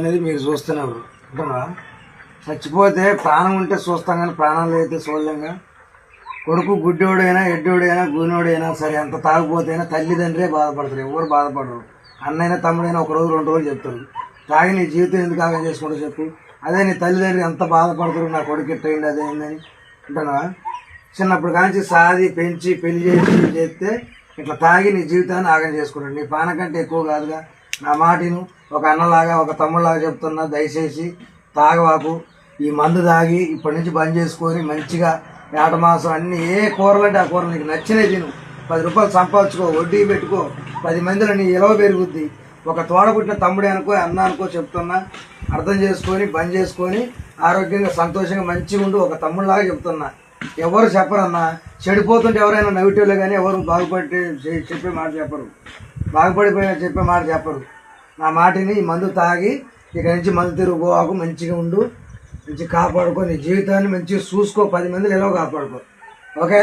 అనేది మీరు చూస్తున్నారు అంటున్నా. చచ్చిపోతే ప్రాణం ఉంటే చూస్తాం కానీ ప్రాణం లేకపోతే చూడలేంగా. కొడుకు గుడ్డోడైనా ఎడ్డోడైనా గూనోడైనా సరే ఎంత తాగిపోతేనా తల్లిదండ్రే బాధపడతారు, ఎవరు బాధపడరు. అన్నైనా తమ్ముడైనా ఒక రోజు 2 రోజులు చెప్తారు. తాగి నీ జీవితం ఎందుకు ఆగం చేసుకుంటూ చెప్పు. అదే నీ తల్లిదండ్రి ఎంత బాధపడతారు, నా కొడుకు ఇట్టయింది అదేందని అంటున్నా. చిన్నప్పుడు కాంచి సాది పెంచి పెళ్లి చేస్తే ఇట్లా తాగి నీ జీవితాన్ని ఆగం చేసుకుంటాడు. నీ పాన కంటే ఎక్కువ కాదుగా. నా మాటను ఒక అన్నలాగా ఒక తమ్ముళ్ళలాగా చెప్తున్నా, దయచేసి తాగవాకు. ఈ మందు తాగి ఇప్పటి నుంచి బంద్ చేసుకొని మంచిగా ఏట మాసం అన్ని ఏ కూరలు అంటే ఆ కూరలు నీకు నచ్చినవి తిను. 10 రూపాయలు సంపాదించుకో, వడ్డీ పెట్టుకో, 10 మందిలో నీ ఇలవ పెరుగుద్ది. ఒక తోడబుట్టిన తమ్ముడే అనుకో అన్న అనుకో చెప్తున్నా, అర్థం చేసుకొని బంద్ చేసుకొని ఆరోగ్యంగా సంతోషంగా మంచిగా ఉండు. ఒక తమ్ముళ్ళలాగా చెప్తున్నా. ఎవరు చెప్పరన్నా. చెడిపోతుంటే ఎవరైనా నెగిటివ్లే కానీ ఎవరు బాగుపడి చెప్పే మాట చెప్పరు, బాగుపడిపోయినా చెప్పే మాట చెప్పరు. నా మాటిని ఈ మందు తాగి ఇక నుంచి మందు తిరుగుపోకు, మంచిగా ఉండు, మంచిగా కాపాడుకో, నీ జీవితాన్ని మంచిగా చూసుకో, 10 మందిలో ఎలా కాపాడుకో. ఓకే.